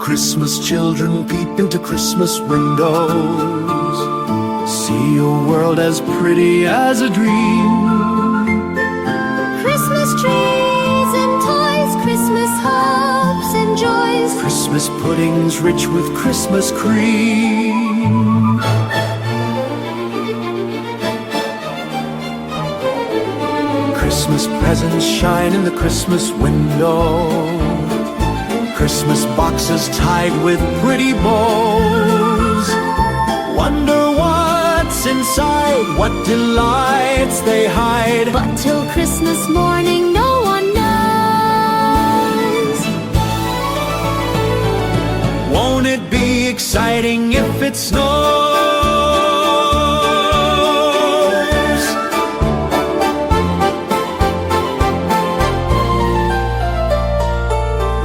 Christmas children peep into Christmas windows, see a world as pretty as a dream. Christmas trees and toys, Christmas hopes and joys, Christmas puddings rich with Christmas cream. Christmas presents shine in the Christmas window, Christmas boxes tied with pretty bows. Wonder what's inside, what delights they hide, but till Christmas morning no one knows. Won't it be exciting if it snows?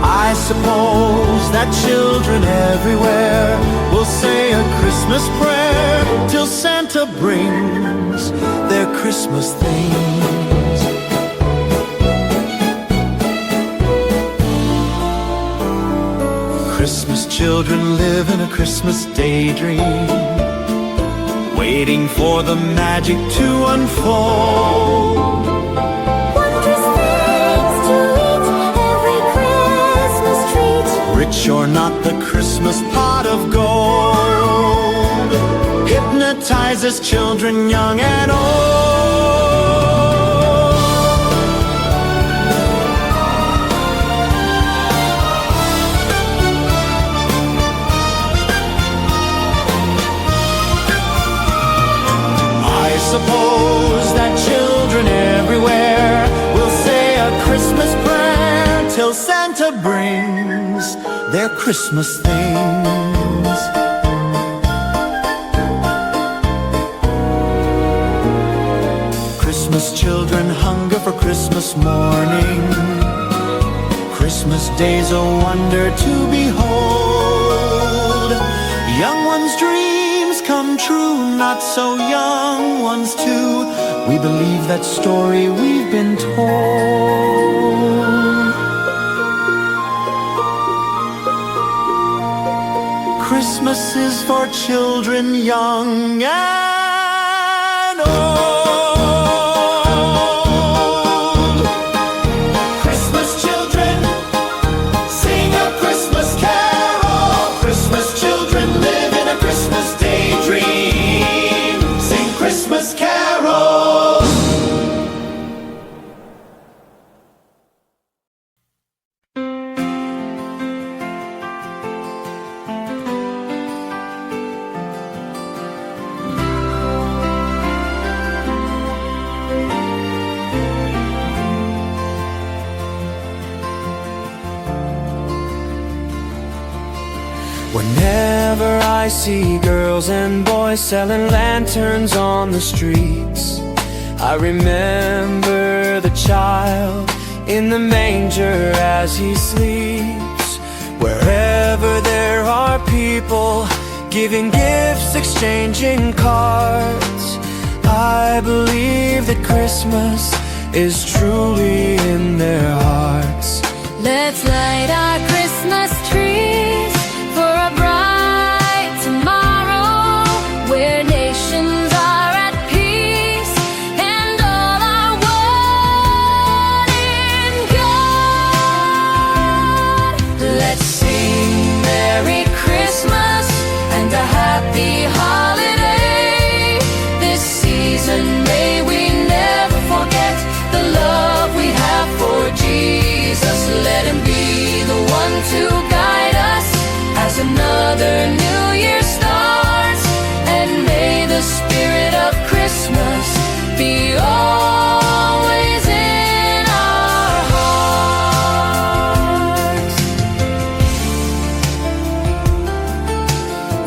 I suppose that children everywhere will say a Christmas prayer till Santa brings their Christmas things. Christmas children live in a Christmas daydream, waiting for the magic to unfold. Rich or not, the Christmas pot of gold hypnotizes children young and old. I suppose that children everywhere will say a Christmas prayer till Santa brings their Christmas things. Christmas children hunger for Christmas morning, Christmas day's a wonder to behold. Young ones' dreams come true, not so young ones too. We believe that story we've been told. Christmas is for children young and old. Christmas children, sing a Christmas carol. Christmas children live in a Christmas daydream. Sing Christmas carols. Whenever I see girls and boys selling lanterns on the streets, I remember the child in the manger as he sleeps. Wherever there are people giving gifts, exchanging cards, I believe that Christmas is truly in their hearts. Let's light our Christmas trees for a bright tomorrow, where nations are at peace and all are one in God. Let's sing Merry Christmas and a Happy Holiday. This season may we never forget the love we have for Jesus. Let Him be the one to guide us as another new year starts, and may the spirit of Christmas be always in our hearts.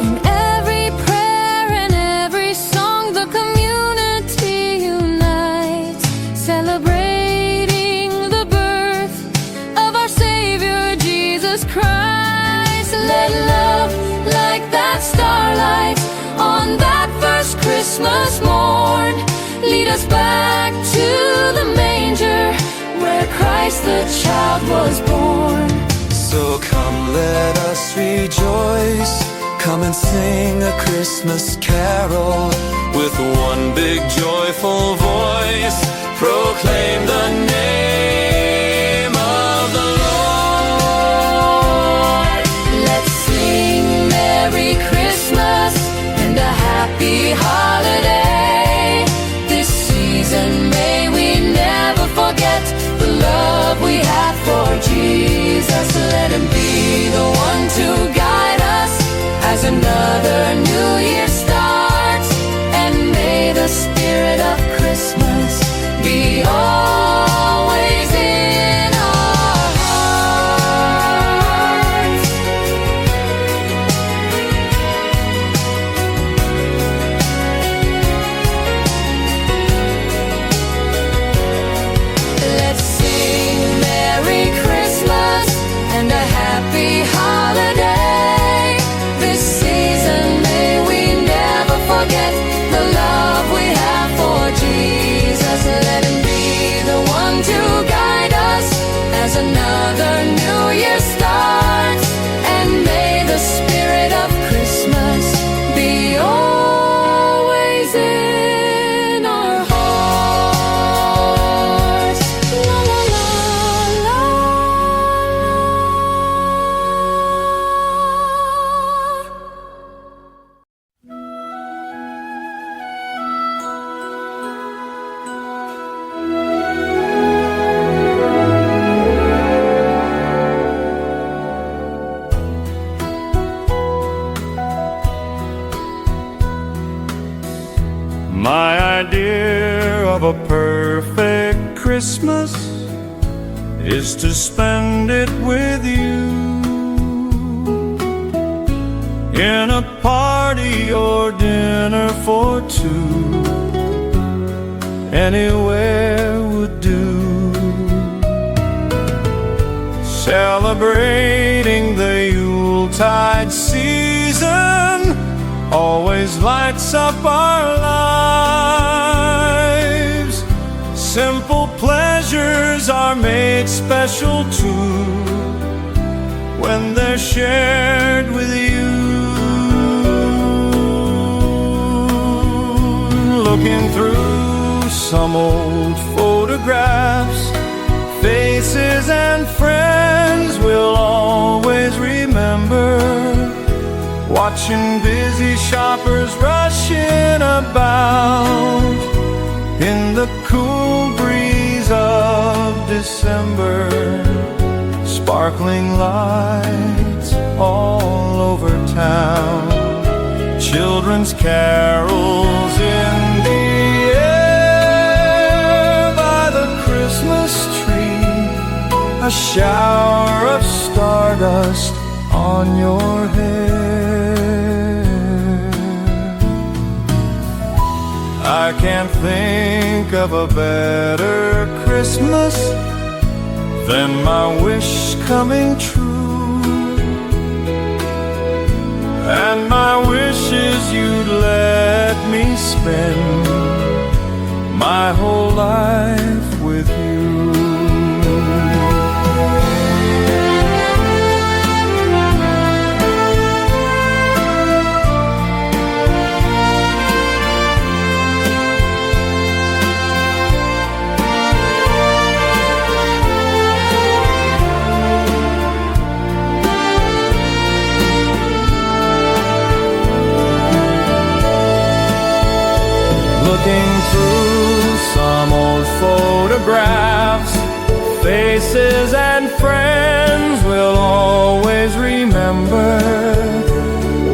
In every prayer and every song, the community unites, celebrating the birth of our Savior Jesus Christ. Let love like that starlight on that first Christmas morn lead us back to the manger where Christ the child was born. So come, let us rejoice. Come and sing a Christmas carol with one big joyful voice. Proclaim the name of the Lord. Let's sing Merry Christmas and a happy holiday. This season may we never forget the love we have for Jesus. Let him be the one to guide us as another new year starts. And may the spirit of Christmas be always in our hearts. Let's sing Merry Christmas and a happy holiday. This season may we never forget the love we have for Jesus. Let him be the one to guide us as another new year starts. And may the spirit of Christmas be always in our hearts. La la la la la. My idea of a perfect Christmas is to spend it with you, in a party or dinner for two. Anywhere would do. Celebrating the Yuletide season always lights up our lives. Simple pleasures are made special too when they're shared with you. Looking through some old photographs, faces and friends we'll always remember. Watching busy shoppers rushing about in the cool breeze of December. Sparkling lights all over town, children's carols in the air by the Christmas tree, a shower of stardust on your hair. I can't think of a better Christmas than my wish coming true. And my wish is you'd let me spend my whole life with you. Looking through some old photographs, faces and friends we'll always remember.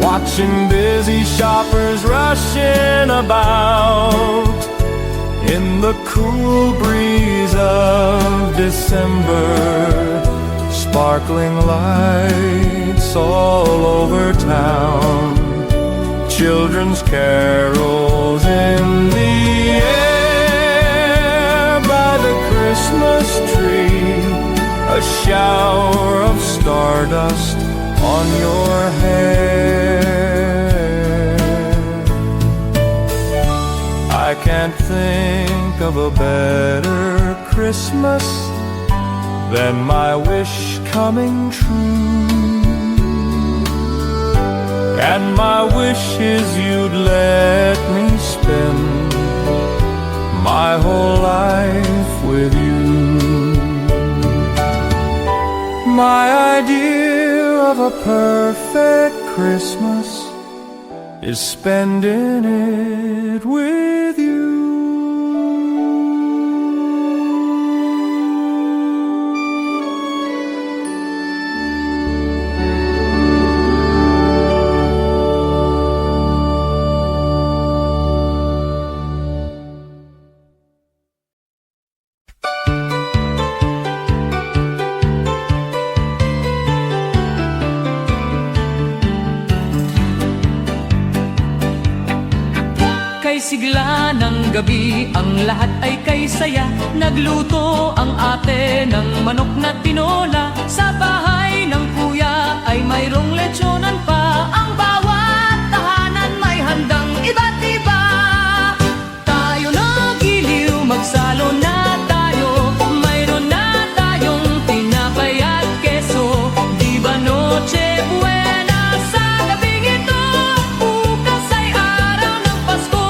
Watching busy shoppers rushing about in the cool breeze of December. Sparkling lights all over town, children's carols in the air by the Christmas tree, a shower of stardust on your hair. I can't think of a better Christmas then my wish coming true. And my wish is you'd let me spend my whole life with you. My idea of a perfect Christmas is spending it with you. Kay sigla ng gabi, ang lahat ay kay saya. Nagluto ang ate ng manok na tinola. Sa bahay ng kuya ay mayroong lechonan pa. Ang bawat tahanan may handang iba't iba. Tayo na giliw, magsalo na tayo. Mayroon na tayong tinapay at keso. Di ba noche buena sa gabing ito? Bukas ay araw ng Pasko.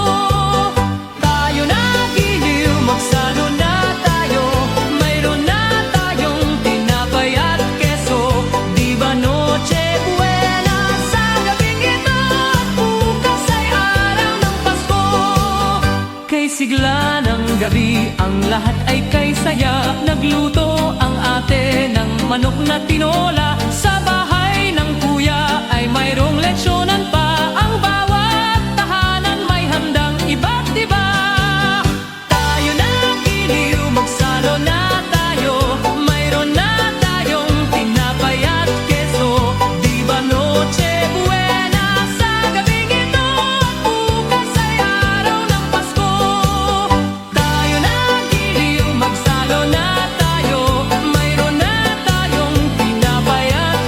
Tayo na giliw, magsalo na tayo. Mayroon na tayong tinapay at keso. Di ba noche buena sa gabing ito? Bukas ay araw ng Pasko. Kay sigla ng gabi, ang lahat ay kay saya. Nagluto ang ate ng manok na tinola. Sa bahay ng kuya ay mayroong lechonan pa. Ang bawat tahanan may handang iba't iba. Tayo na giliw, magsalo na tayo. Mayroon na tayong tinapay at keso. Di ba noche buena sa gabing ito? Bukas ay araw ng Pasko. Tayo na giliw, magsalo na tayo. Mayroon na tayong tinapay at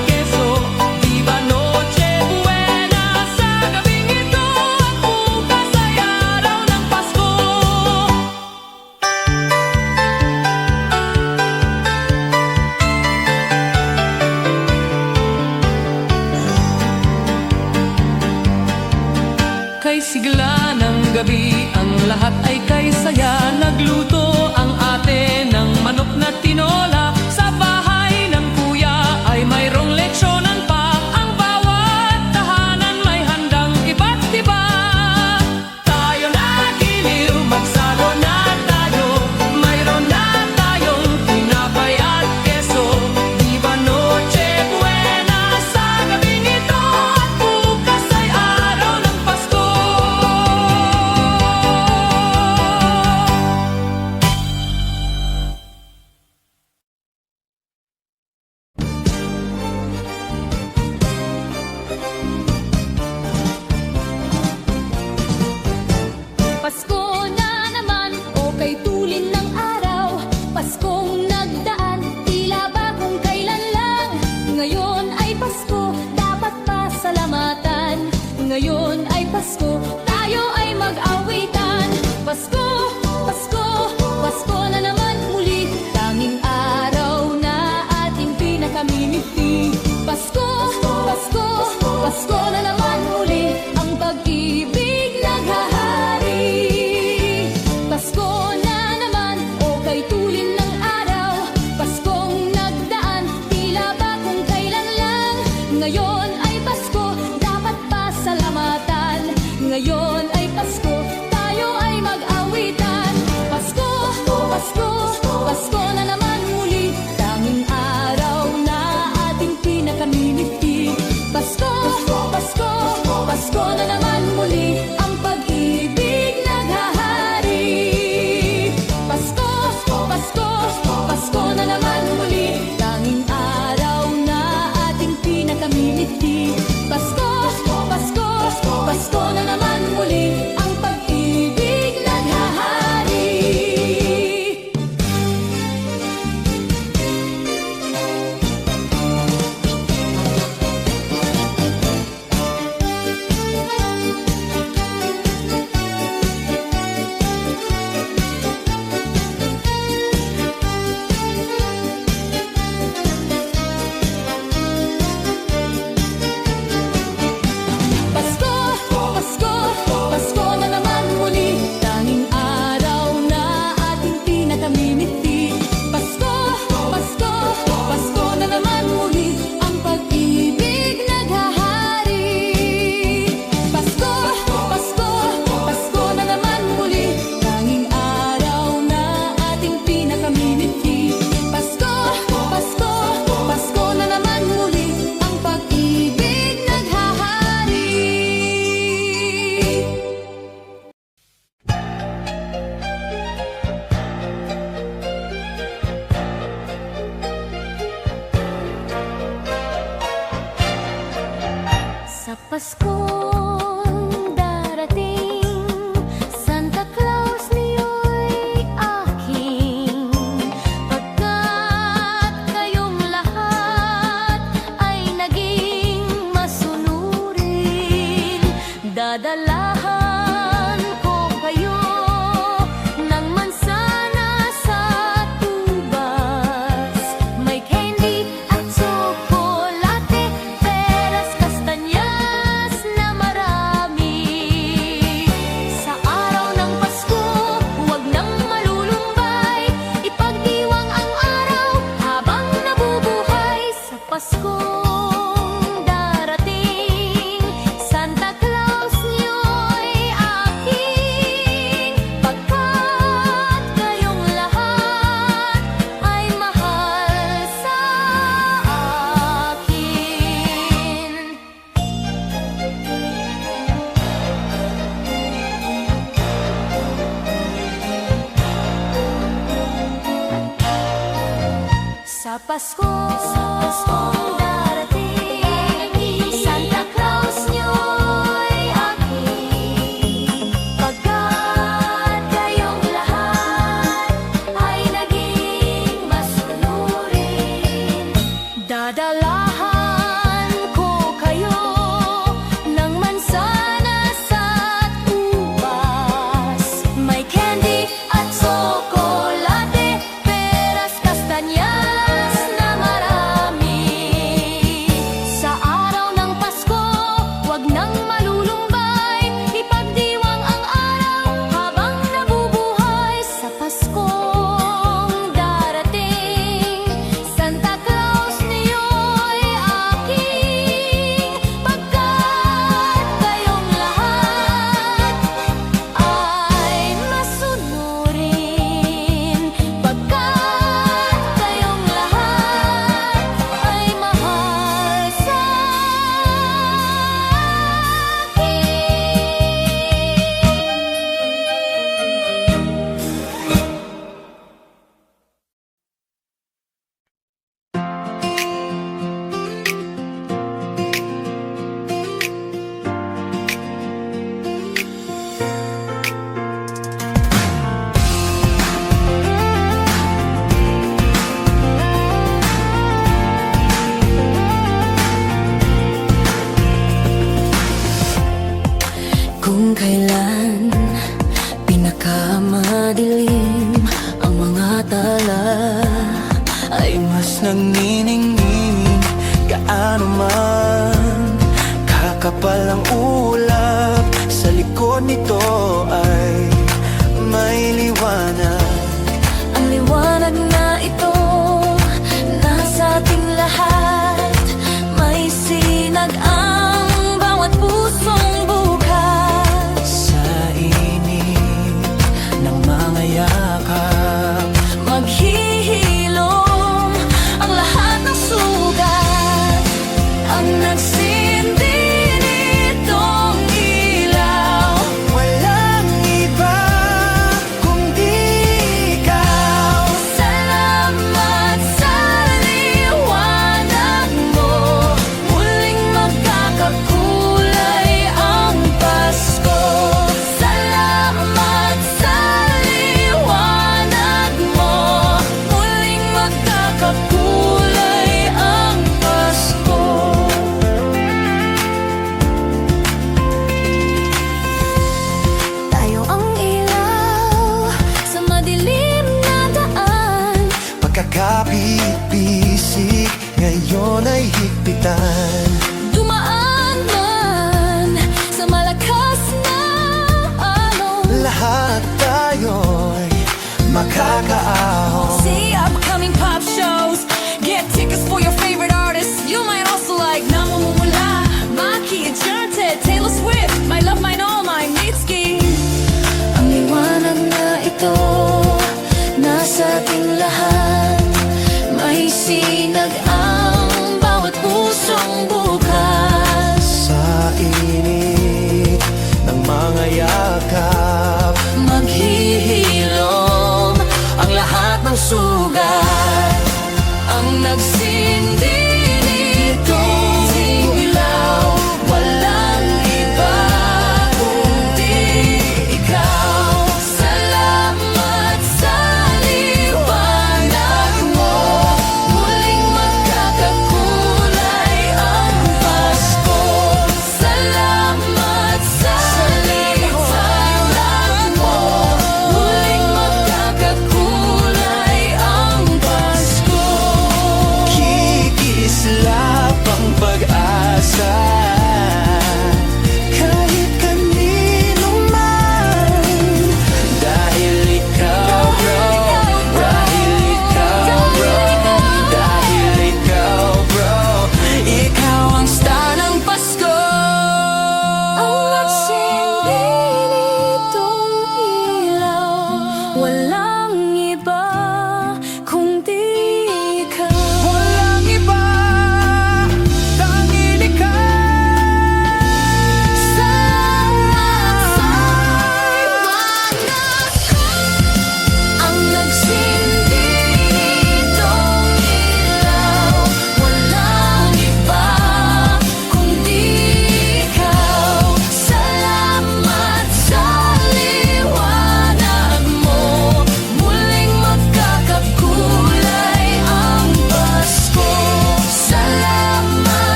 Paskong darating, Santa Claus niyo'y aking. Pagkat kayong lahat ay naging masunurin, dadalahan ko kayo ng mansana sa tubas. May candy at tsokolate, peras, kastanyas na marami. Sa araw ng Pasko, huwag nang malulumbay, ipagdiwang ang araw habang nabubuhay. Sa Paskong darating, Santa Claus niyo'y aking. Pagkat kayong lahat ay mahal sa akin. Sa Paskong darating, Santa Claus niyo'y aking. Pagkat kayong lahat ay naging masunurin, dadalahan ko kayo ng mansana sa ubas. May candy at tsokolate, peras, kastanyas na marami. Sa araw ng Pasko, huwag nang malulumbay, ipagdiwang ang araw habang nabubuhay. Sa Paskong darating, Santa Claus niyo'y aking. Pagkat kayong lahat ay masunurin, pagkat kayong lahat ay mahal sa kung kailan pinakamadilim ang mga tala, ay mas nagniningning. Gaano man kakapal ang ulap, sa likod nito ay may liwanag. ang liwanag na ito nasa ating lahat. May sinag ang bawat pusong bukas. Sa init ng mga yakap, Maghihilom ang lahat ng sugat. Ang nagsindi nitong ilaw, walang iba kundi ikaw. salamat sa liwanag mo. Muling magkakakulay ang Pasko. Salamat sa liwanag mo. Muling magkakakulay ang Pasko. Tayo ang ilaw sa madilim na daan. Pagkakapit-bisik, ngayon ay higpitan. Dumaan man sa malakas na alon. Lahat tayo'y makakaahon. See upcoming pop shows. Get tickets for your favorite artists. You might also like Namumula, Maki, Enchanted, Taylor Swift, My Love, Mine All, My Mitski. Ang liwanag na ito nasa ating lahat. May sinag ang bawat pusong bukas. Sa init ng mga yakap, Maghihilom ang lahat ng sugat. Ang nagsindi nitong ilaw, walang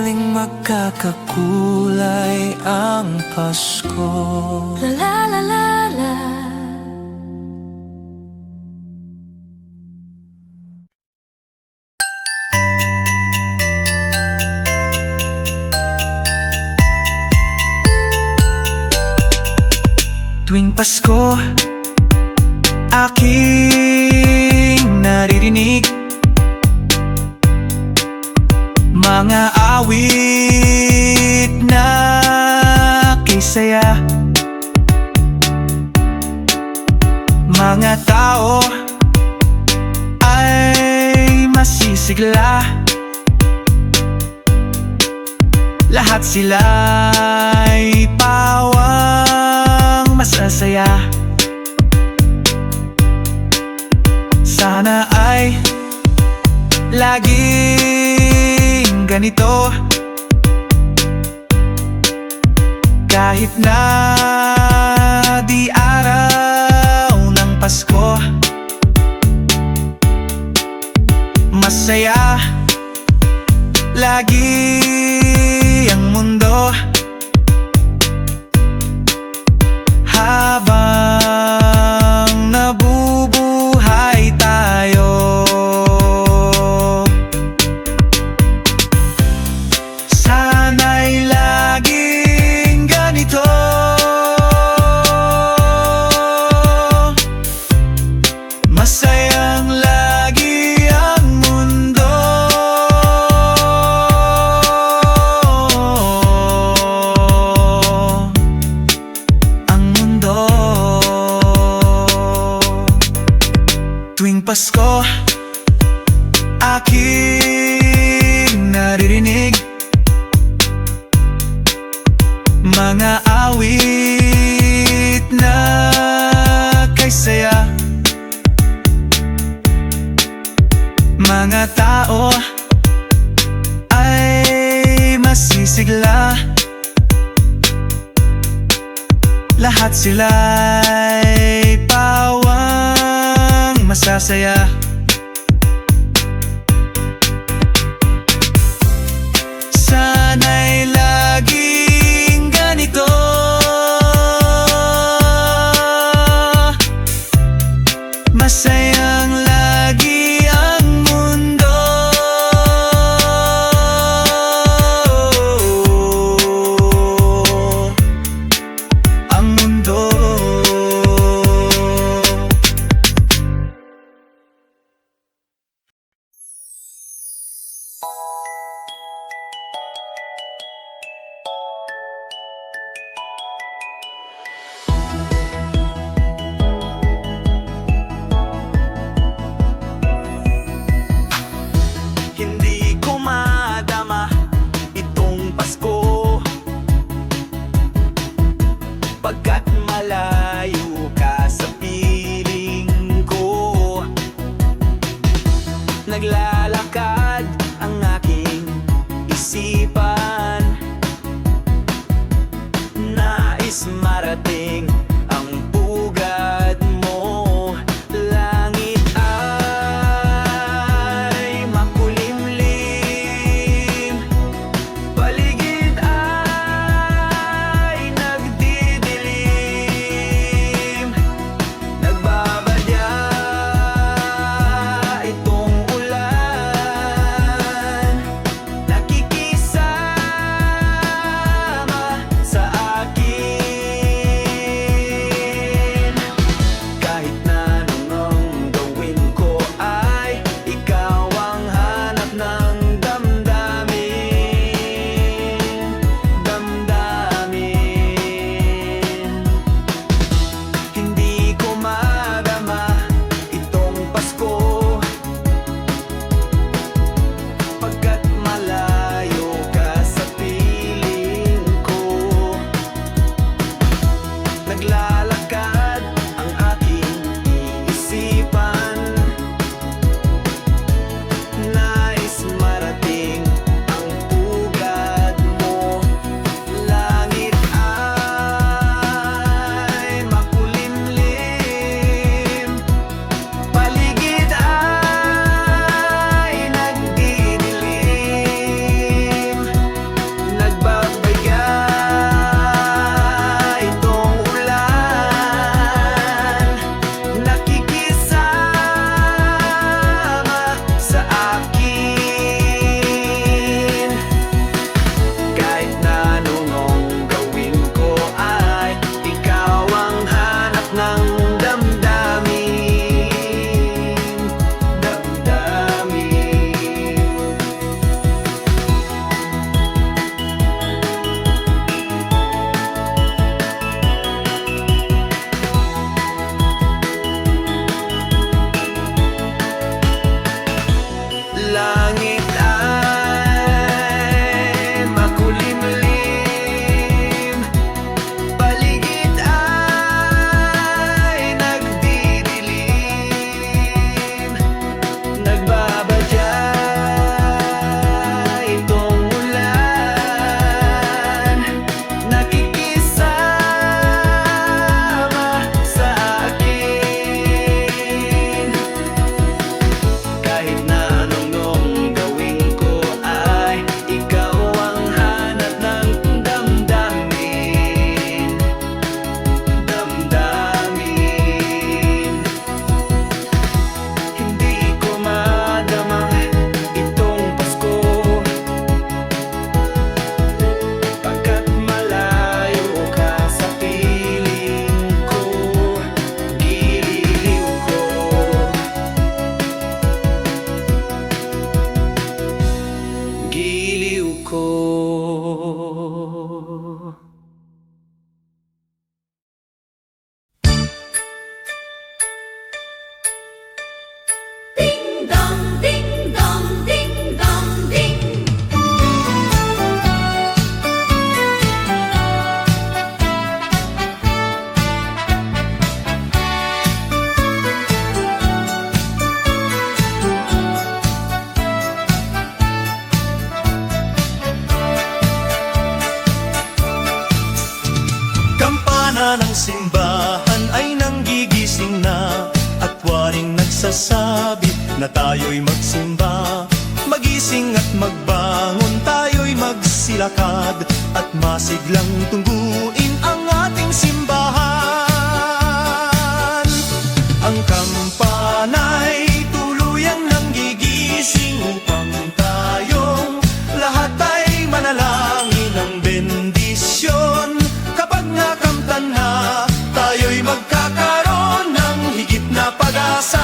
muling magkakakulay ang Pasko. La la la la la. Tuwing Pasko, aking naririnig mga awit na kisaya. Mga tao ay masisigla, lahat sila'y pawang masasaya. Sana ay laging ganito, kahit na di araw ng Pasko. Masaya lagi ang mundo habang nabubuhay tayo. Sana'y laging ganito, masayang lagi ang mundo. Ang mundo. Tuwing Pasko, aking naririnig mga awit na kay saya. Mga tao ay masisigla, lahat sila'y pawang masasaya. Sana'y laging ganito, masayang lagi ang mundo. Ang mundo. ko. Ding dong, ding dong, ding dong, ding. Kampana ng simbahan ay nanggigising na at waring nagsasabi na tayo'y magsimba. Magising at magbangon, tayo'y magsilakad at masiglang tungguin ang ating simbahan. Ang kampana'y tuluyang nanggigising upang tayong lahat ay manalangin ng bendisyon. Kapag nakamtan na, tayo'y magkakaroon ng higit na pag-asa.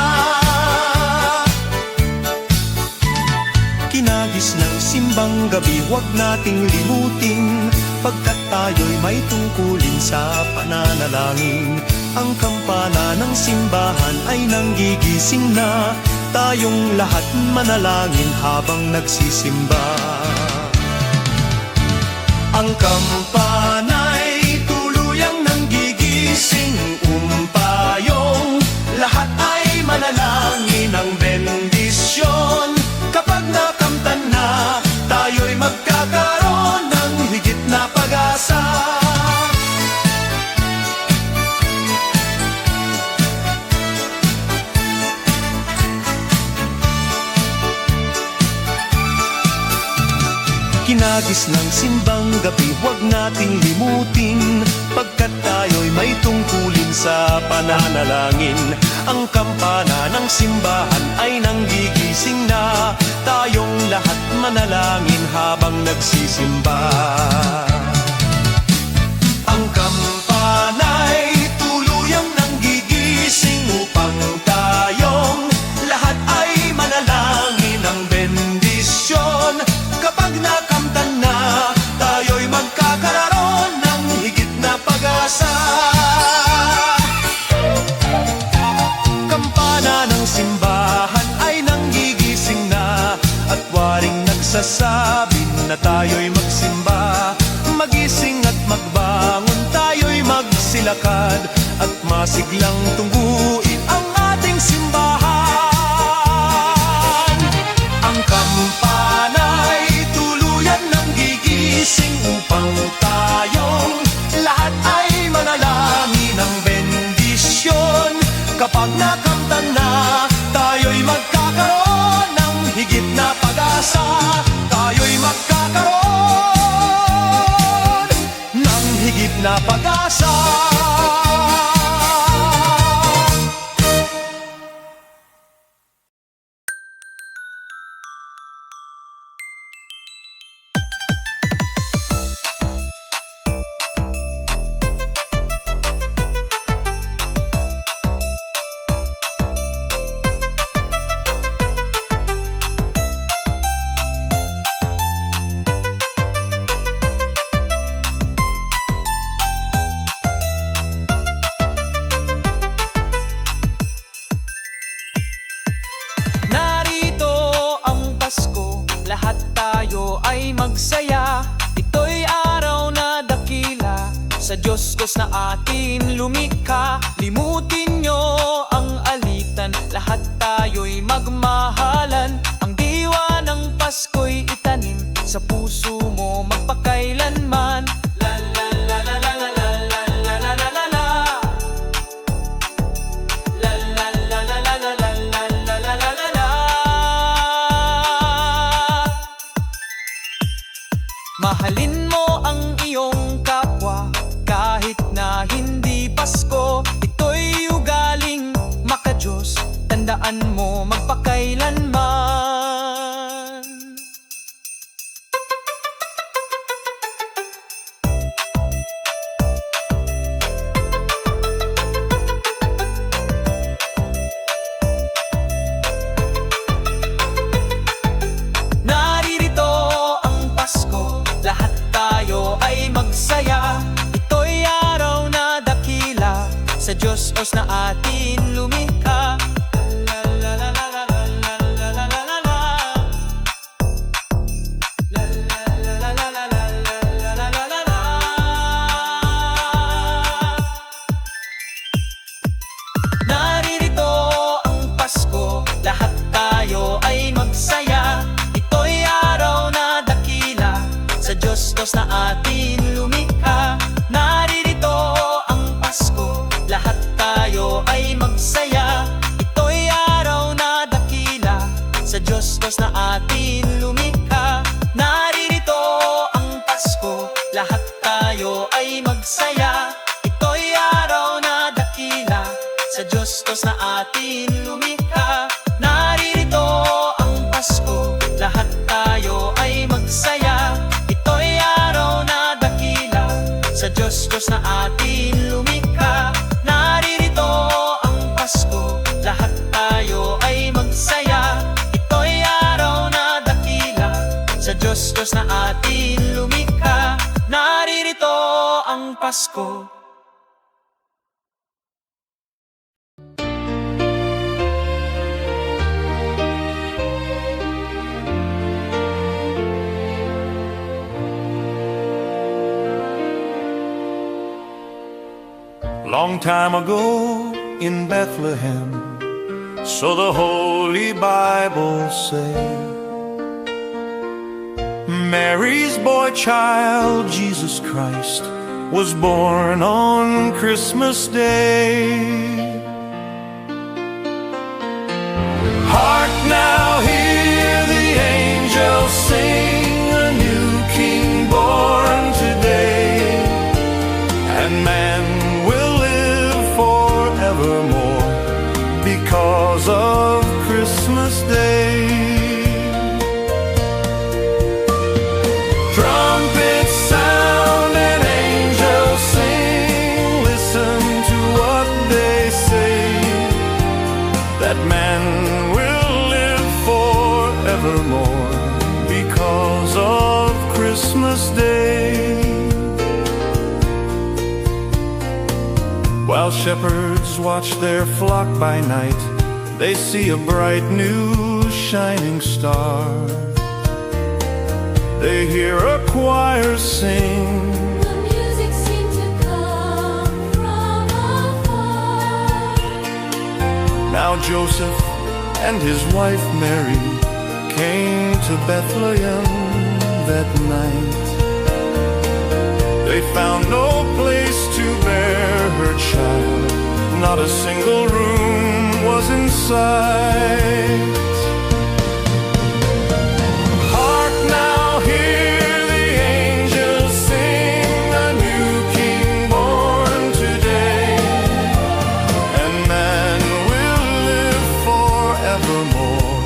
Kinagis ng simbang gabi, huwag nating limutin, pagkat tayo'y may tungkulin sa pananalangin. Ang kampana ng simbahan ay nanggigising na, tayong lahat manalangin habang nagsisimba. Ang kampana'y tuluyang nanggigising, umpayong lahat ay manalangin ng bendisyon. Kapag nakamtan na, tayo'y magkakaroon ng higit na pag-asa. Kinagis ng simbang gabi, huwag nating limutin, pagkat tayo'y may tungkulin sa pananalangin. Ang kampana ng simbahan ay nanggigising na, tayong lahat manalangin habang nagsisimba. Ang kampana'y tuluyang nanggigising upang tayong lahat ay manalangin ng bendisyon. Kapag nakamtan na, tayo'y magkakaroon ng higit na pag-asa. Kampana ng simbahan ay nanggigising na at waring nagsasabi na tayo'y magsimba. Magising at magbangon, tayo'y magsilakad at masiglang tungguin ang ating simbahan. Ang kampana'y tuluyan ng gigising upang tayong lahat ay manalangin ng bendisyon. Kapag nakamtan na, tayo'y magkakaroon ng higit na pag-asa. Tayo'y magkakaroon ng higit na pag-asa. Lahat tayo ay magsaya. Ito'y araw na dakila sa Diyos Diyos na atin lumikha. Limutin nyo ang alitan, lahat tayo'y magmahalan. Ang diwa ng Pasko'y itanim sa puso mo magpakailanman. La la la la la la la la la la la la la. La la la la la la la la la la la la la. Mahalin mo ang iyong kapwa kahit na hindi Pasko. Ito'y ugaling maka-Diyos, tandaan mo magpakailanman. Naririto ang Pasko, Diyos na atin lumikha. La la la la la la la la la la la la. La la la la la la la la la la la la. Naririto ang Pasko, lahat tayo ay magsaya. Ito'y araw na dakila, sa Diyos na atin lumikha. Naririto ang Pasko, lahat tayo ay magsaya. Ito'y araw na dakila, sa Diyos na atin lumikha. Naririto ang Pasko, lahat tayo ay magsaya. Ito'y araw na dakila, sa Diyos na atin lumikha. Naririto ang Pasko, lahat tayo ay magsaya. Ito'y araw na dakila, sa Diyos na atin lumikha. Naririto ang Pasko, lahat tayo ay magsaya. Ito'y araw na dakila, sa Diyos na atin lumikha. Naririto ang Pasko. Long time ago in Bethlehem, so the Holy Bible say, Mary's boy child, Jesus Christ, was born on Christmas Day. Hark now, hear the angels sing, a new king born today, and man forevermore because of Christmas Day. Trumpets sound and angels sing, listen to what they say, that man will live forevermore because of Christmas Day. While shepherds watch their flock by night, they see a bright new shining star. They hear a choir sing, The music seemed to come from afar. now Joseph and his wife Mary came to Bethlehem that night. They found no place to bear her child, not a single room was in sight. Hark now, hear the angels sing, a new king born today, and man will live forevermore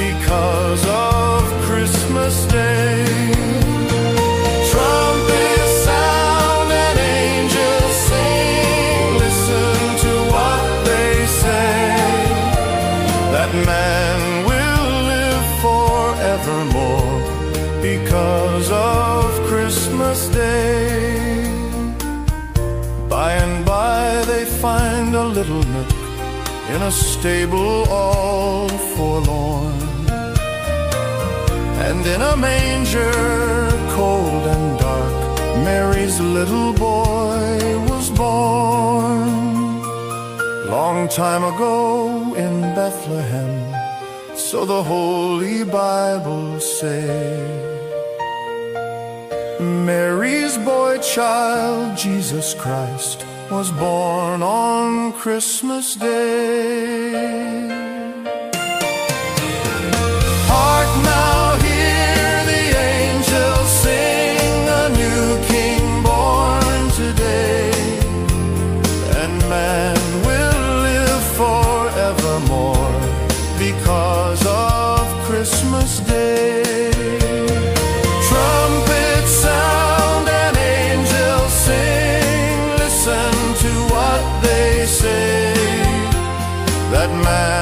because of Christmas Day. Man will live forevermore because of Christmas Day. By and by they find a little nook in a stable all forlorn, and in a manger cold and dark Mary's little boy was born. Long time ago in Bethlehem, so the Holy Bible say, Mary's boy child, Jesus Christ, was born on Christmas Day. Hark now, hear the angels sing, a new king born today, and man forevermore because of Christmas Day. Trumpets sound and angels sing, listen to what they say, that man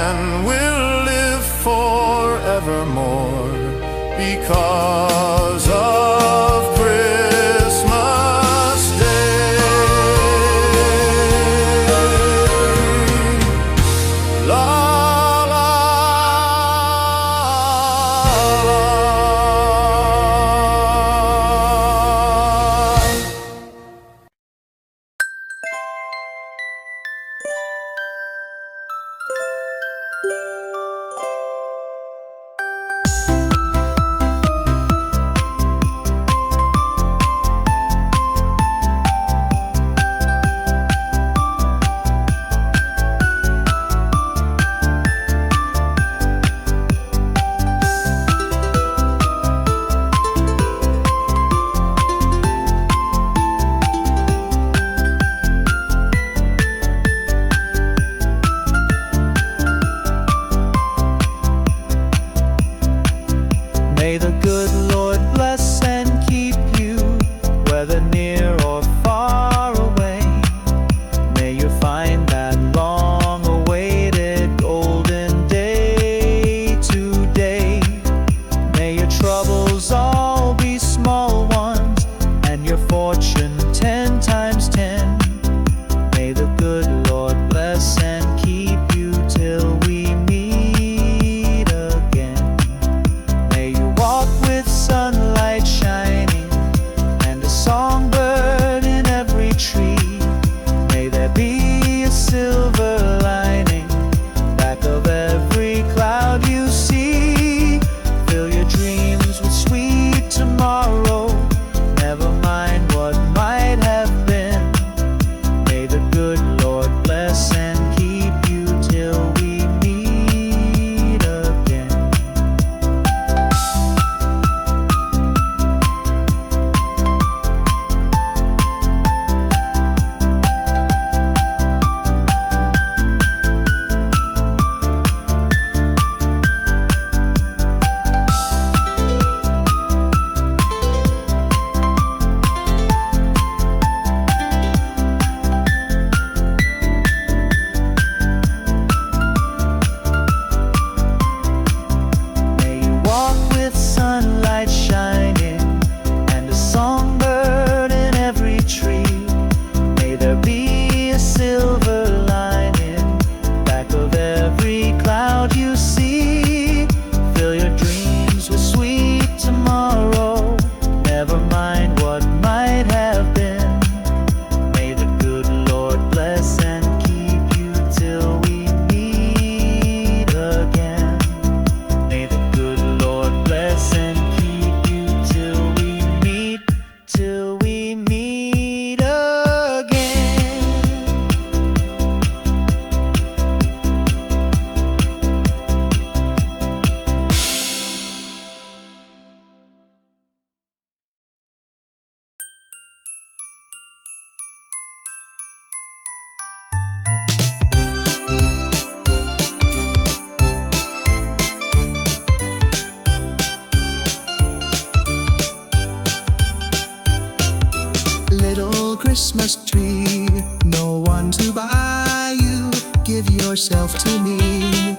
little Christmas tree. No one to buy you, give yourself to me.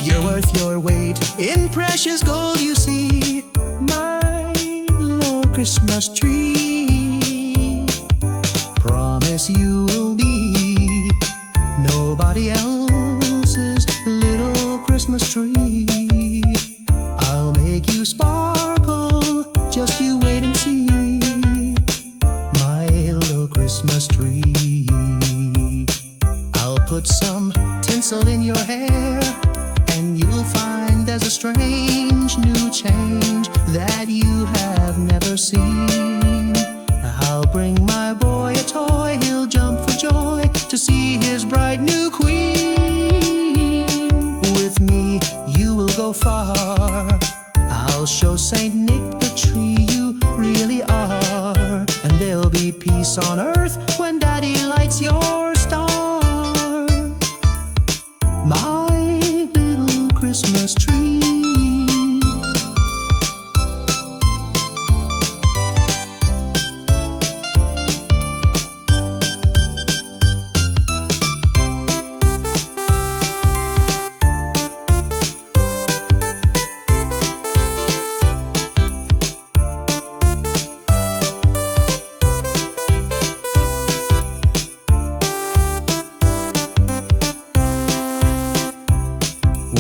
You're worth your weight in precious gold, you see. My little Christmas tree. Promise you will be nobody else's little Christmas tree. I'll make you sparkle, just you wait and see. My little Christmas tree. I'll put some tinsel in your hair, and you'll find there's a strange new change that you have never seen. I'll bring my boy a toy, he'll jump for joy to see his bright new queen. With me, you will go far. I'll show Saint Nick the tree you really are, and there'll be peace on earth when Daddy lights your star. My little Christmas tree.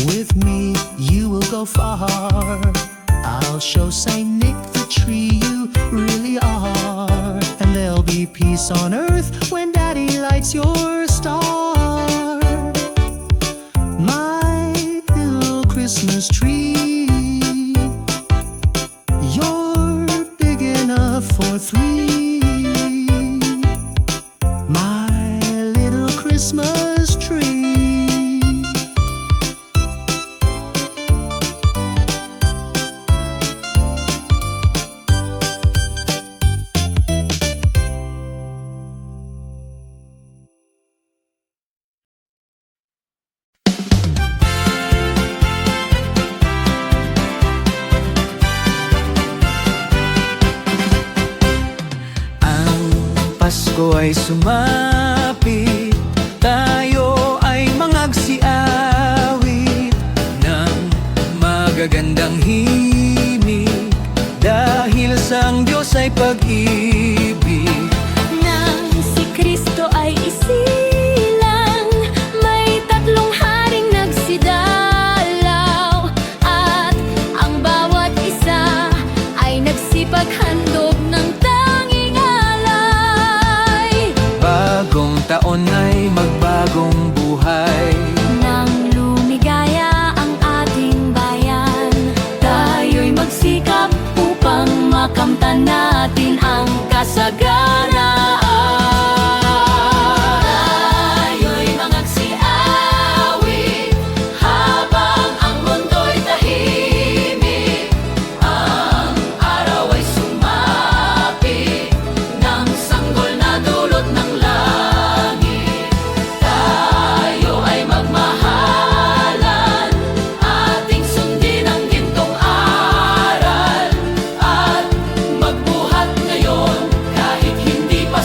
With me, you will go far. I'll show Saint Nick the tree you really are, and there'll be peace on earth when Daddy lights your star. My little Christmas tree. You're big enough for three. My little Christmas tree. Pasko ay sumapit, tayo ay mangagsiawit ng magagandang himig, dahil sa ang Diyos ay pag-ibig. Nang si Kristo ay isilang, may tatlong haring nagsidalaw, at ang bawat isa ay nagsipaghandog ng tanging alay. Bagong taon ay magbagong buhay, Nang lumigaya ang ating bayan, tayo'y magsikap upang makamtan natin ang kasaganaan. Tayo'y mangagsiawit habang ang mundo'y tahimik. Ang araw ay sumapit ng sanggol na dulot ng langit. Tayo ay magmahalan, ating sundin ang gintong aral, at magbuhat ngayon kahit hindi pa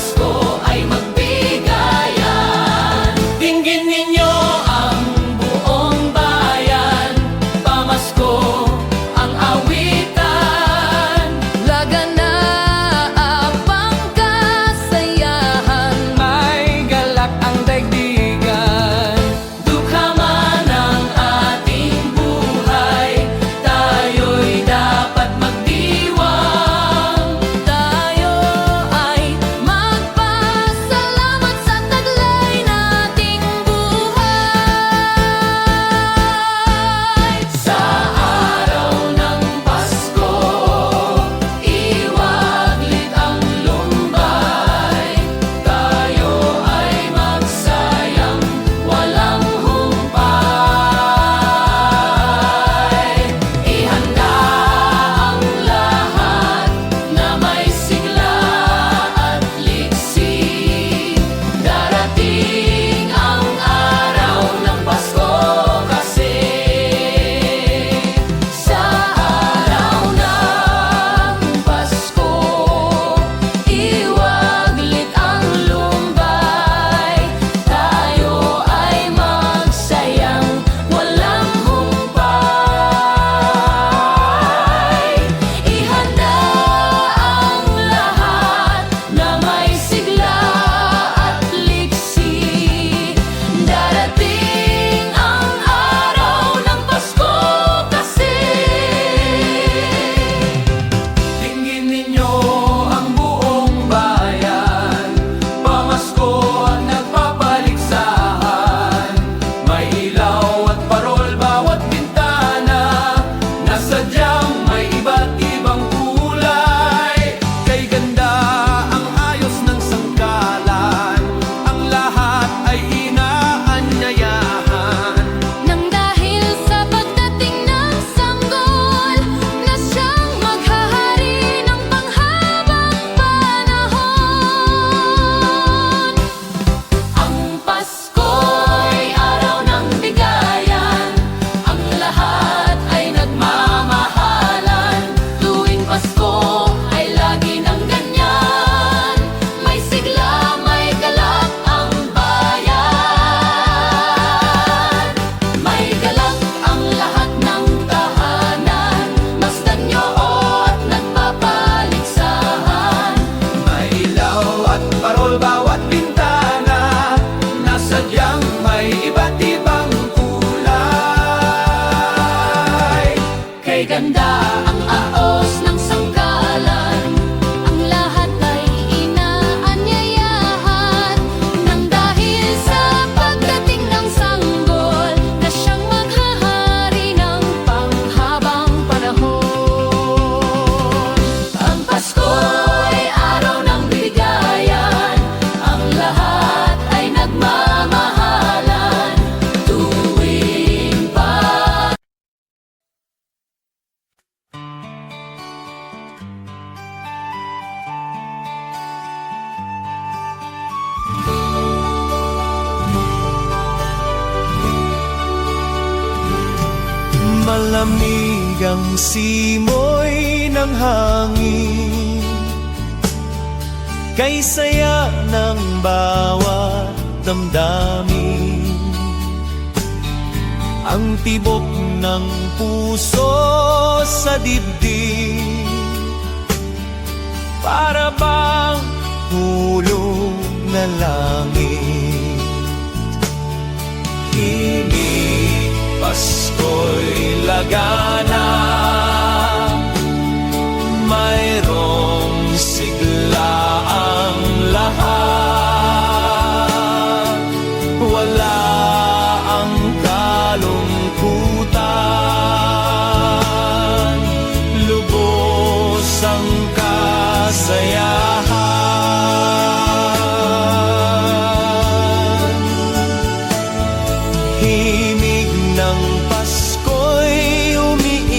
Malamig ang simoy ng hangin, kay saya ng bawat damdamin. Ang tibok ng puso sa dibdib, para bang hulog na langit. Himig, Pasko'y lagana, mayroong sigla ang lahat. Wala ang kalungkutan, lubos ang kasayahan. Himig ng Pasko'y umiiyak,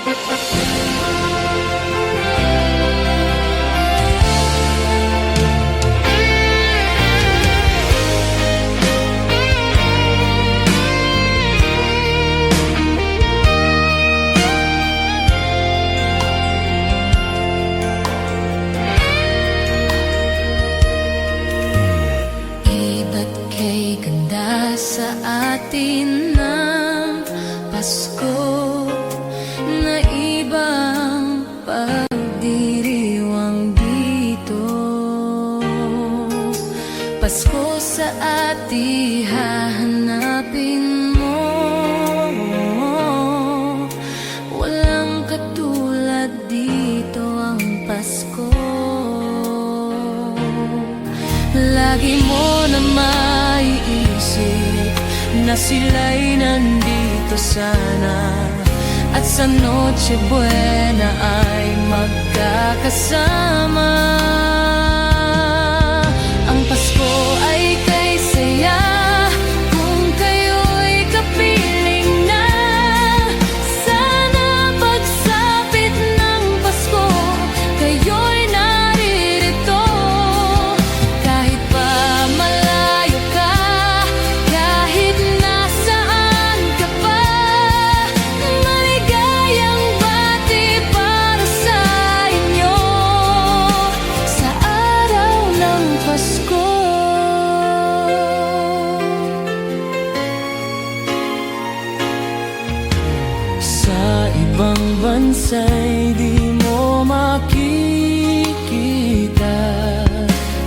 Iba't kay ganda sa atin ng Pasko na ibang pagdiriwang dito. Pasko sa ati hahanapin mo, walang katulad dito ang Pasko. Lagi mo na maiisip na sila'y nandito sana, at sa Noche Buena ay magkakasama. Ang Pasko ay kay saya kung kayo'y kapiling na. Sana pagsapit ng Pasko, kayo'y naririto. Kahit pa malayo ka, kahit nasaan ka pa, maligayang bati para sa inyo sa araw ng Pasko. Sa ibang bansa'y di mo makikita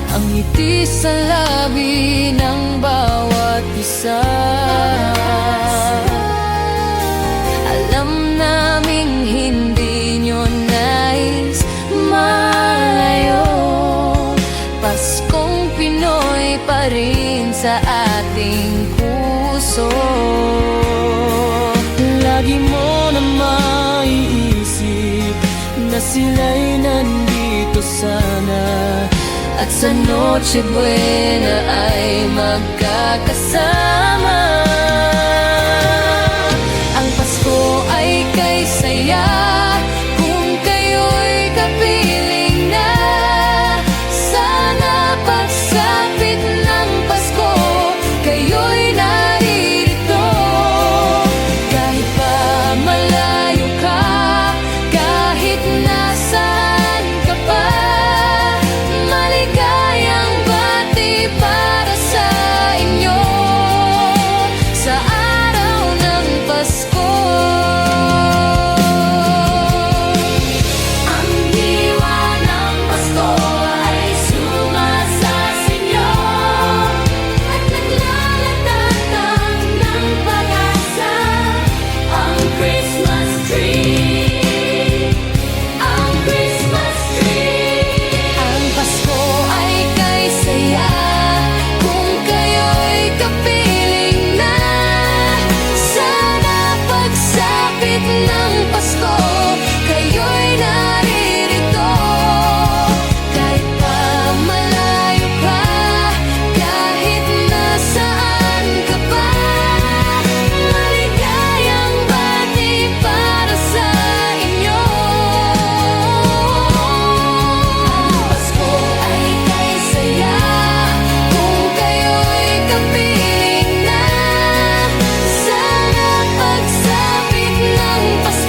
Ang ngiti sa labi ng bawat isa. Alam naming hindi nyo nais malayo. Paskong Pinoy pa rin sa ating puso. Lagi mo na maiisip na sila'y nandito sana, At sa Noche Buena ay magkakasama. Ang Pasko ay kay saya kung kayo'y kapiling na. Sana pagsapit ng Pasko, kayo'y naririto. Kahit pa malayo ka, kahit nasaan ka pa, maligayang bati para sa inyo sa araw ng Pasko. Ang diwa ng Pasko ay sumasasinyo at naglalatandang ng pag-asa. Ang Christmas tree, ang Christmas tree. Ang Pasko ay kay saya kung kayo'y kapiling na. Sana pagsapit ng Pasko, kayo'y naririto. Kahit pa malayo ka, kahit nasaan ka pa, maligayang bati para sa inyo. Ang Pasko ay kay saya kung kayo'y kapiling na. Sana pagsapit ng Pasko,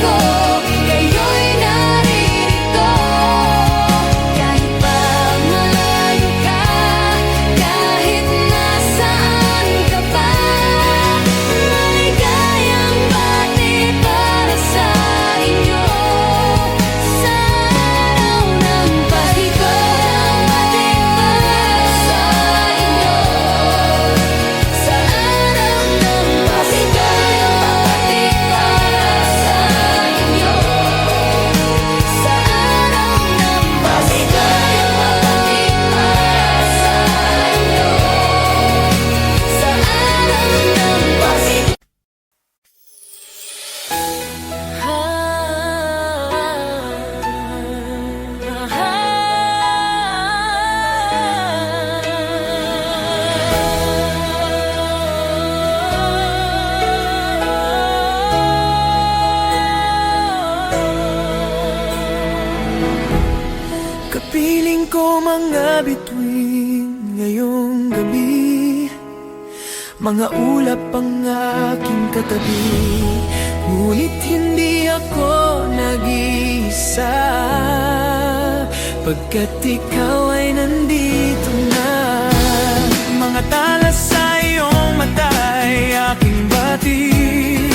ko mga bituin ngayong gabi, mga ulap ang aking katabi, ngunit hindi ako nag-iisa, pagkat ikaw ay nandito na. Mga tala sa iyong mata'y aking batid,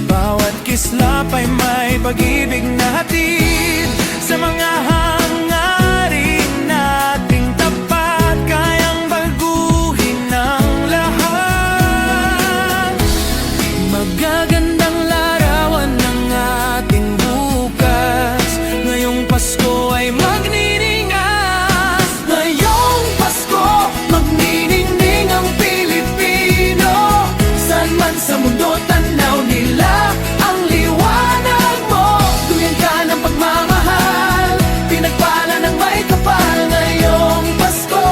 bawat kislap ay may pag-ibig na hatid. Sa mga hangarin nating tapat, kayang baguhin ang lahat. Magagandang larawan ng ating bukas, ngayong Pasko ay magniningas. Ngayong Pasko, magniningning ang Pilipino. Saan man sa mundo tanaw nila ang liwanag mo. Duyan ka ng pagmamahal, pinagpala ng may kapal. Ngayong Pasko,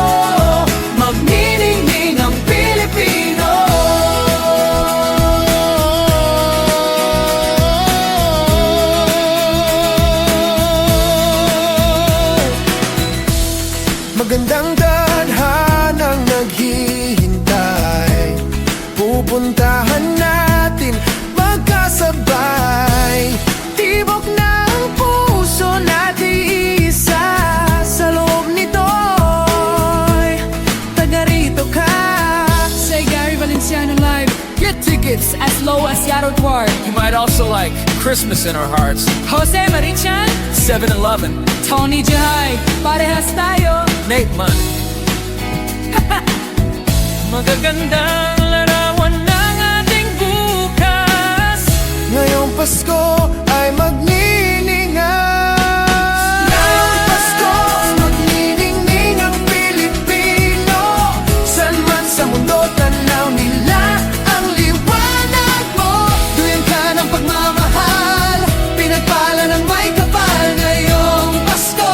magniningning ang Pilipino. Magandang tadhanang naghihintay, pupuntahan natin magkasabay. Tibok ng puso natin isa, sa loob nito'y taga rito ka. Say Gary Valenciano Live. Get tickets as low as Yarrow Dwar. You might also like Christmas in Our Hearts, Jose Marichan, 7-Eleven, Tony Jahay, parehas tayo. Nate Munn. Magagandang larawan ng ating bukas, ngayong Pasko ay magniningas. Ngayong Pasko, magniningning ang Pilipino. Saan man sa mundo tanaw nila ang liwanag mo. Duyan ka ng pagmamahal, pinagpala ng may kapal. Ngayong Pasko,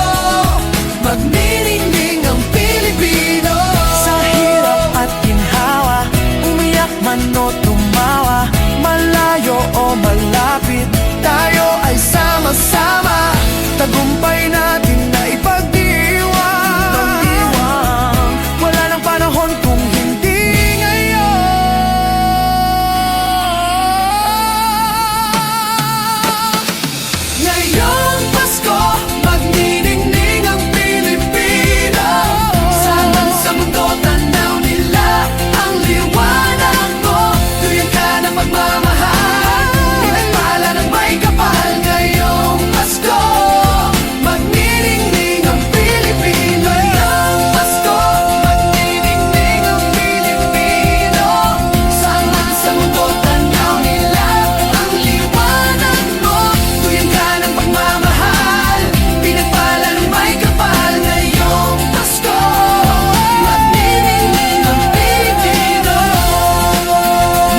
magniningning ang Pilipino. Sa hirap at ginhawa, umiyak man o tumawa, malayo o malapit, tayo ay sama-sama. Tagumpay natin na ipagdiwang, wala nang panahon kung hindi ngayon. Ngayong Pasko, magniningning ang Pilipino. Saan man sa mundo tanaw nila ang liwanag mo. Duyan ka ng pagmamahal, pinagpala ng may kapal. Ngayong Pasko, magniningning ang Pilipino. Ngayong Pasko, magniningning ang Pilipino. Saan man sa mundo tanaw nila ang liwanag mo. Duyan ka ng pagmamahal, pinagpala ng may kapal. Ngayong Pasko, magniningning ang Pilipino.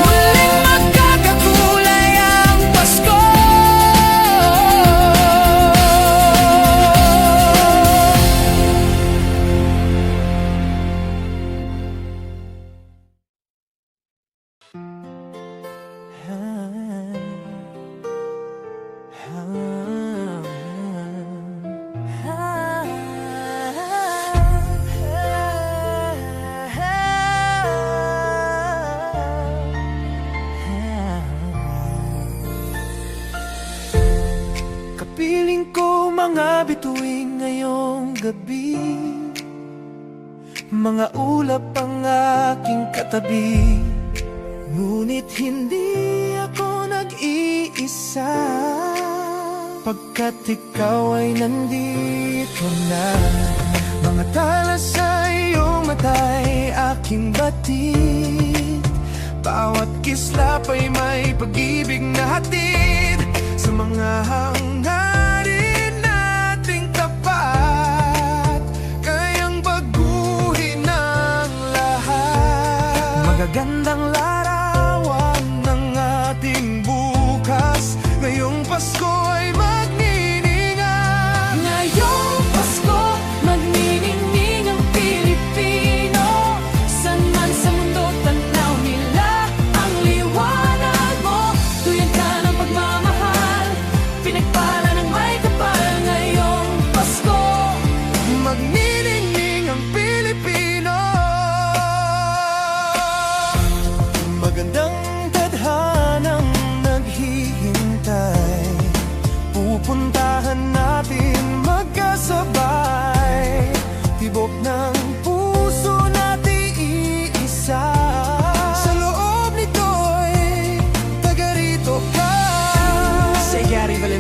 Muling magkakakulay ang Pasko. Kapiling ko mga bituin ngayong gabi, mga ulap ang aking katabi, ngunit hindi ako nag-iisa, pagkat ikaw ay nandito na. Mga tala sa iyong mata'y aking batid, bawat kislap ay may pag-ibig na hatid. Sa mga hangarin nating tapat, kayang baguhin ang lahat. Magagandang larawan ng ating bukas, ngayong Pasko ay magniningas. Ngayong Pasko, magniningning ang Pilipino. Saan man sa mundo tanaw nila ang liwanag mo. Duyan ka ng pagmamahal, pinagpala ng may kapal. Ngayong Pasko, magniningang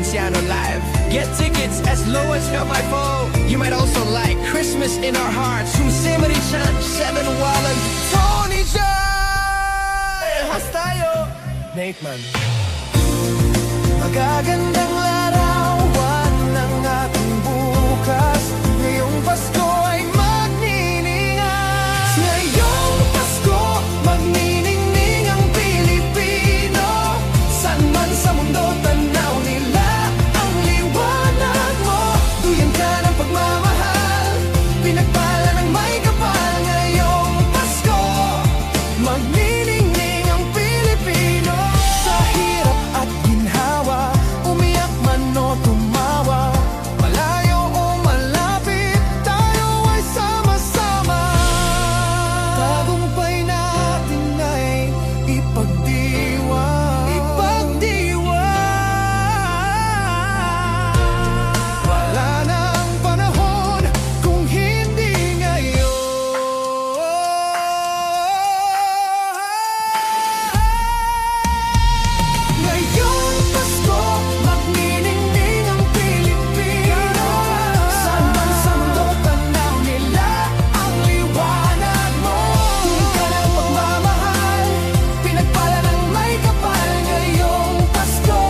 Ponciano Live. Get tickets as low as Help My Fall. You might also like Christmas in Our Hearts, Sumsimari Chan, Seven Wallen, Tony Jai! Has tayo! Nate Man. Magagandang larawan ng ating bukas. Ngayong Pasko ay magniningay. Ngayong Pasko, magniningning ang Pilipino. San man sa mundo, tanaw nila ang liwanag mo. Duyan ka ng pagmamahal, pinagpala ng may kapal. Ngayong Pasko, magniningning ang Pilipino. Sa hirap at ginhawa, umiyak man o tumawa, malayo o malapit, tayo ay sama-sama. Tagumpay natin ay ipagdiwang. Wala na ang panahon kung hindi ngayon. Ngayong Pasko, magniningning ang Pilipino. Saan man sa mundo, tanaw nila ang liwanag mo. Tuloy ka ng pagmamahal, pinagpala ng may kapal. Ngayong Pasko,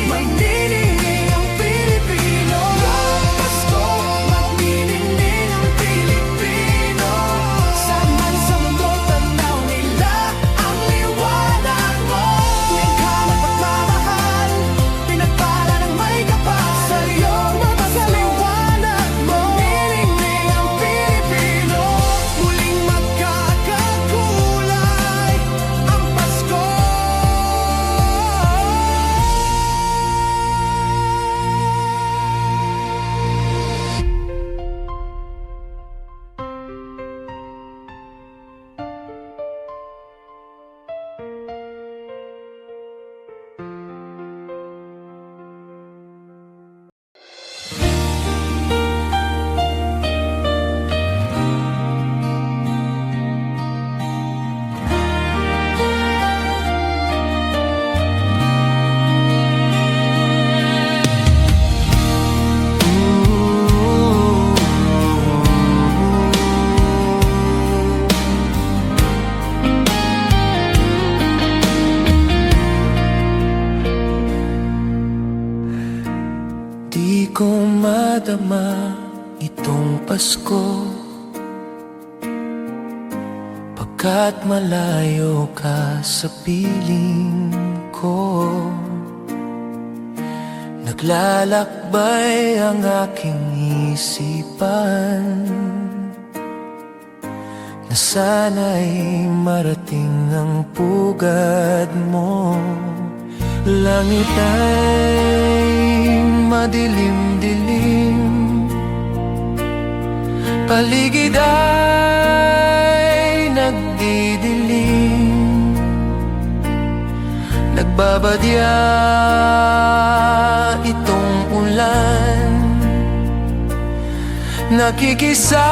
magniningning ang Pilipino. Ngayong Pasko, magniningning ang Pilipino. Saan man sa mundo, tanaw nila ang liwanag mo. Tuwing ka ng pagmamahal, pinagpala ng may kapal. Sa iyong mga liwanag mo, magniningning ang Pilipino. Muling magkakakulay ang Pasko. Di ko madama itong Pasko, pagkat malayo ka sa piling ko. Naglalakbay ang aking isipan, na sana'y marating ang pugad mo. Langit ay madilim-dilim, paligid ay nagdidilim. Nagbabadya itong ulan, nakikisama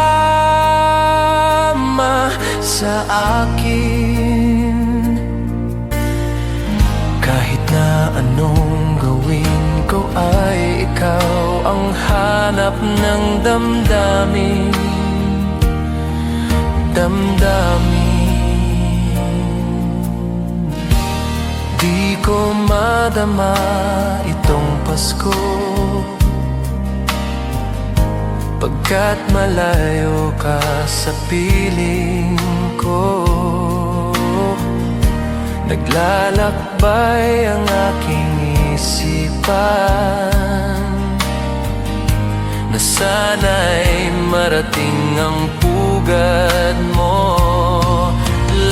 sa akin. Kahit na anong gawin ko ay ikaw ang hanap ng damdamin. Di ko madama itong Pasko, pagkat malayo ka sa piling ko. Naglalakbay ang aking isipan, na sana'y marating ang pugad mo.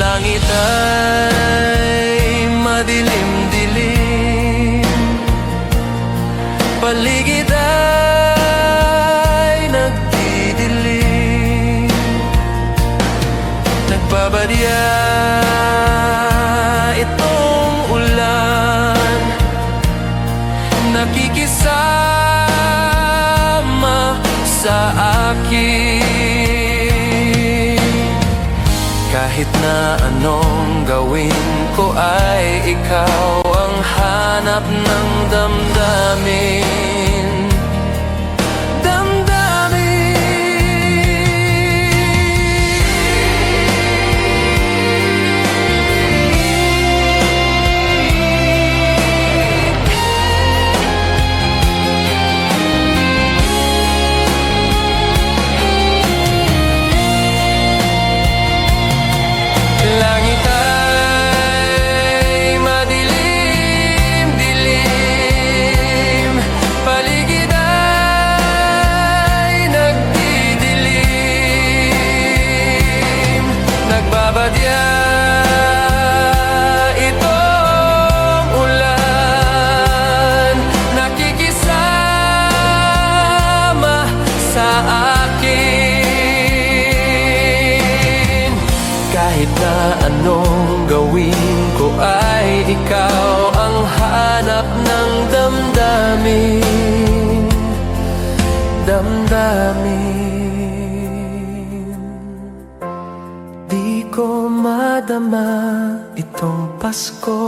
Langit ay madilim-dilim, paligid ay nagdidilim. Nagbabadya itong ulan, nakikisama sa akin. Kahit na anong gawin ko ay ikaw ang hanap hanap ng damdamin. Langit ay madilim-dilim, paligid ay nagdidilim. Nagbabadya itong ulan, nakikisama sa akin. Kahit na anong gawin ko ay ikaw ang hanap ng damdamin. Damdamin. Di ko madama itong Pasko,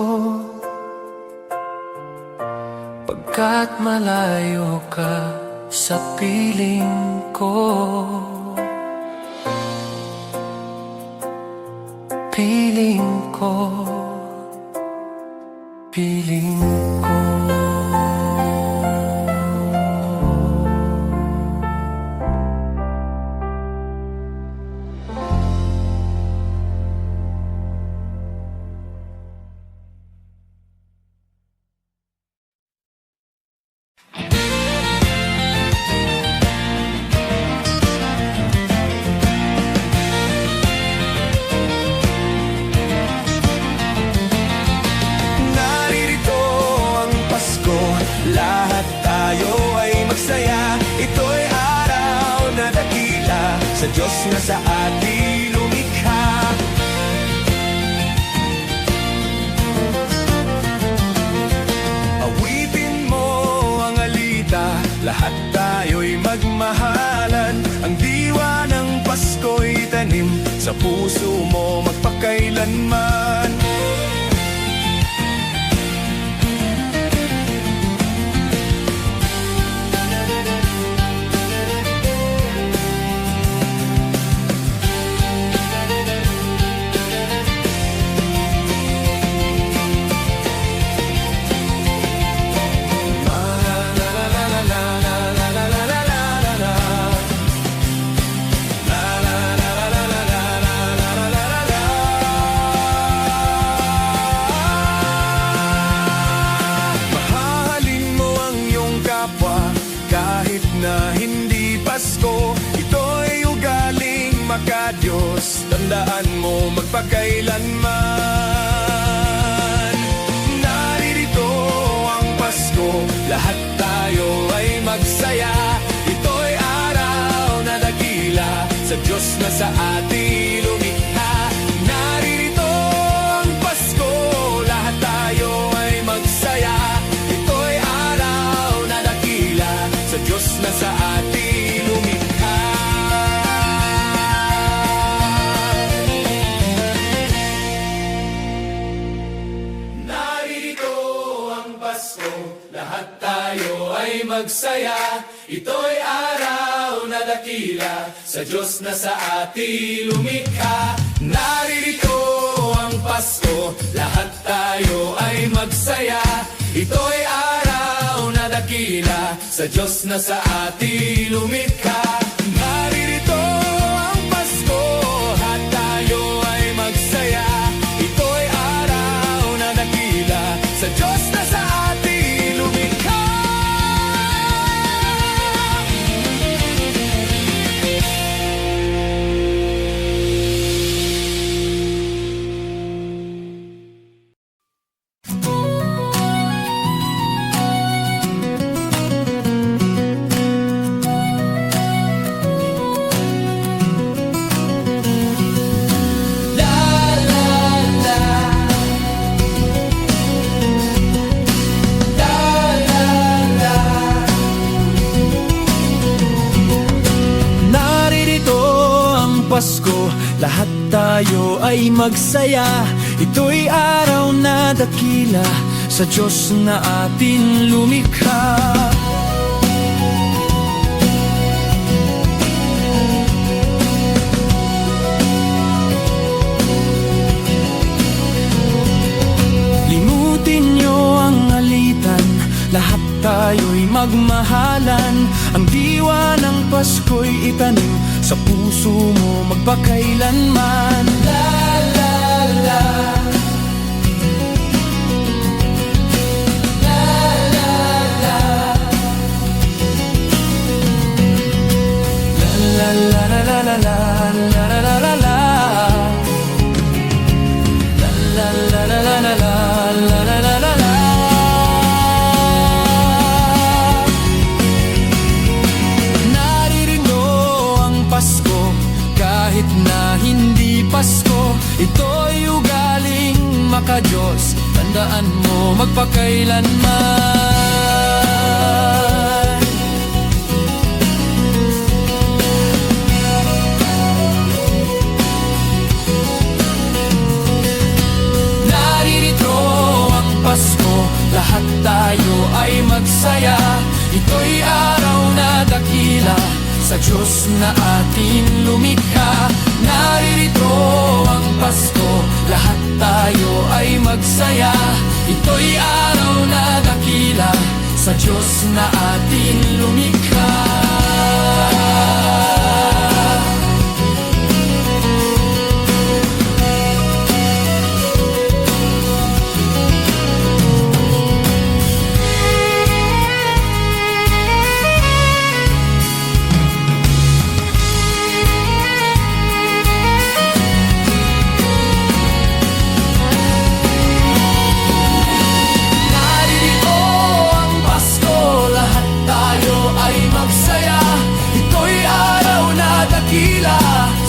pagkat malayo ka sa piling ko. Piling ko, piling ko. Naririto ang Pasko, lahat tayo ay magsaya. Ito'y araw na dakila sa Diyos na sa ating lumikha. Awitin mo ang alita, lahat tayo'y magmahalan. Ang diwa ng Pasko'y tanim sa puso mo magpakailanman. Mahalin mo ang iyong kapwa kahit na hindi Pasko. Ito'y ugaling maka-Diyos, tandaan mo magpakailanman. Naririto ang Pasko, lahat tayo ay magsaya. Ito'y araw na dakila sa Diyos na sa ating lumikha. Naririto ang Pasko, lahat tayo ay magsaya. Ito'y araw na dakila sa Diyos na sa ating lumikha. Naririto ang Pasko, lahat tayo ay magsaya. Ito'y araw na dakila sa Diyos na sa ating lumikha. Naririto ang Pasko, lahat tayo ay magsaya. Ito'y araw na dakila sa Diyos na sa ating lumikha. Naririto ang Pasko, lahat tayo ay magsaya. Ito'y araw na dakila sa Diyos na sa ating lumikha. Pasko, lahat tayo ay magsaya. Ito'y araw na dakila sa Diyos na atin lumikha. Limutin niyo ang alitan, lahat tayo'y magmahalan. Ang diwa ng Pasko'y itanim sa puso mo magpakailanman. La la la, la la la, la la la la la la la la la la la, la la la la la la. Kahit na hindi Pasko, ito'y ugaling maka-Diyos. Tandaan mo magpakailanman. Naririto ang Pasko, lahat tayo ay magsaya. Ito'y araw na dakila sa Diyos na atin lumikha. Naririto ang Pasko, lahat tayo ay magsaya. Ito'y araw na dakila sa Diyos na atin lumikha.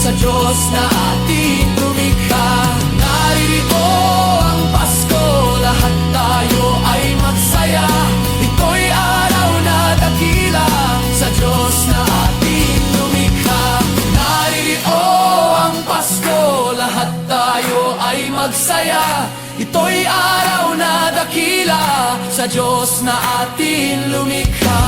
Sa Diyos na ating lumikha. Naririto ang Pasko, lahat tayo ay magsaya. Ito'y araw na dakila sa Diyos na ating lumikha. Naririto ang Pasko, lahat tayo ay magsaya. Ito'y araw na dakila sa Diyos na ating lumikha.